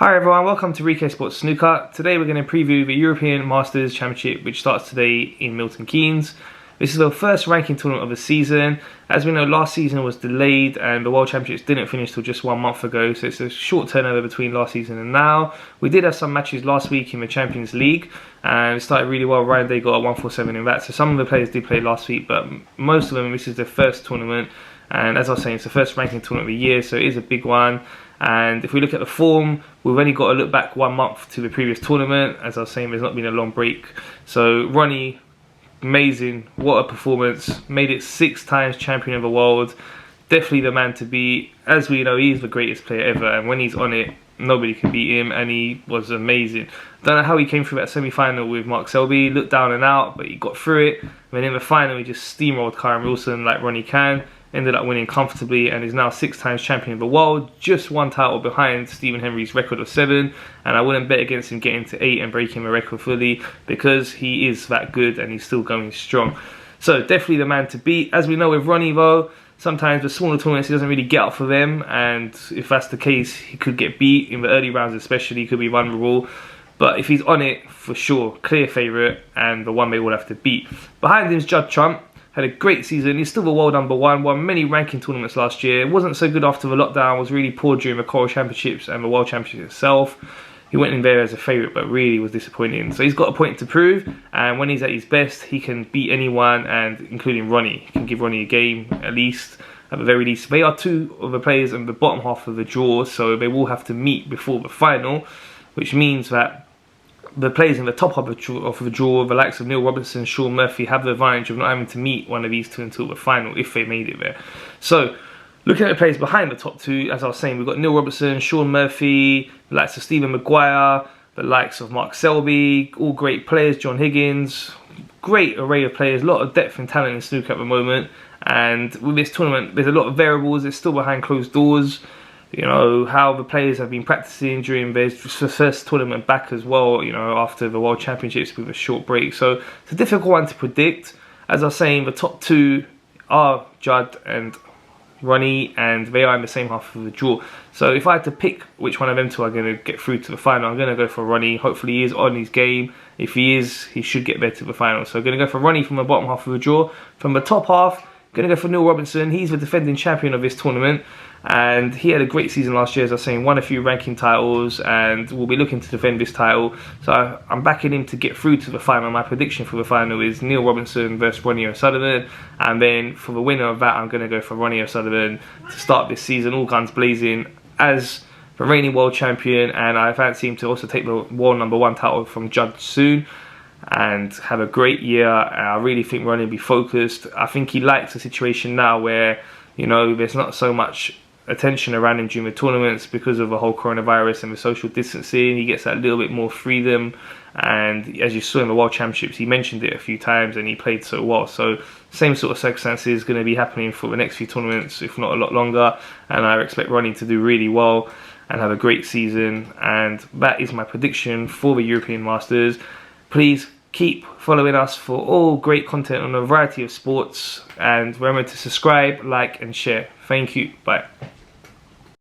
Hi everyone, welcome to ReeKay Sports Snooker. Today we're going to preview the European Masters Championship, which starts today in Milton Keynes. This is the first ranking tournament of the season. As we know, last season was delayed and the World Championships didn't finish till just 1 month ago, so it's a short turnover between last season and now. We did have some matches last week in the Champions League and it started really well. Ryan Day got a 147 in that, so some of the players did play last week, but most of them, this is their first tournament. And as I was saying, it's the first ranking tournament of the year, so it is a big one. And if we look at the form, we've only got to look back 1 month to the previous tournament. As I was saying, there's not been a long break. So Ronnie, amazing, what a performance. Made it 6 times champion of the world. Definitely the man to beat. As we know, he's the greatest player ever. And when he's on it, nobody can beat him. And he was amazing. Don't know how he came through that semi-final with Mark Selby. Looked down and out, but he got through it. And then in the final, he just steamrolled Kyren Wilson like Ronnie can. Ended up winning comfortably and is now 6 times champion of the world, just 1 title behind Stephen Henry's record of 7. And I wouldn't bet against him getting to 8 and breaking the record fully, because he is that good and he's still going strong. So definitely the man to beat. As we know with Ronnie though, sometimes the smaller tournaments he doesn't really get up for them, and if that's the case, he could get beat in the early rounds especially. He could be vulnerable. But if he's on it, for sure, clear favourite and the one they will have to beat. Behind him is Judd Trump. Had a great season. He's still the world #1. Won many ranking tournaments last year. Wasn't so good after the lockdown. Was really poor during the Coral Championships and the World Championship itself. He went in there as a favourite, but really was disappointing. So he's got a point to prove. And when he's at his best, he can beat anyone, and including Ronnie. He can give Ronnie a game, at least, at the very least. They are 2 of the players in the bottom half of the draw, so they will have to meet before the final, which means that the players in the top half of the draw, the likes of Neil Robertson, Sean Murphy, have the advantage of not having to meet one of these 2 until the final, if they made it there. So, looking at the players behind the top 2, as I was saying, we've got Neil Robertson, Sean Murphy, the likes of Stephen Maguire, the likes of Mark Selby, all great players, John Higgins, great array of players, a lot of depth and talent in snooker at the moment. And with this tournament, there's a lot of variables. It's still behind closed doors. You know, how the players have been practicing during their first tournament back as well, you know, after the World Championships with a short break. So it's a difficult one to predict. As I was saying, the top 2 are Judd and Ronnie, and they are in the same half of the draw. So if I had to pick which one of them 2 are going to get through to the final, I'm going to go for Ronnie. Hopefully he is on his game. If he is, he should get there to the final. So I'm going to go for Ronnie from the bottom half of the draw. From the top half, going to go for Neil Robertson. He's the defending champion of this tournament, and he had a great season last year, as I was saying, won a few ranking titles and will be looking to defend this title. So I'm backing him to get through to the final. My prediction for the final is Neil Robertson versus Ronnie O'Sullivan, and then for the winner of that, I'm going to go for Ronnie O'Sullivan to start this season, all guns blazing, as the reigning world champion, and I fancy him to also take the world #1 title from Judd soon and have a great year. I really think Ronnie will be focused. I think he likes the situation now where, you know, there's not so much attention around him during the tournaments because of the whole coronavirus and the social distancing. He gets that little bit more freedom, and as you saw in the World Championships, he mentioned it a few times and he played so well. So same sort of circumstances going to be happening for the next few tournaments, if not a lot longer, and I expect Ronnie to do really well and have a great season. And that is my prediction for the European Masters. Please keep following us for all great content on a variety of sports, and remember to subscribe, like and share. Thank you. Bye.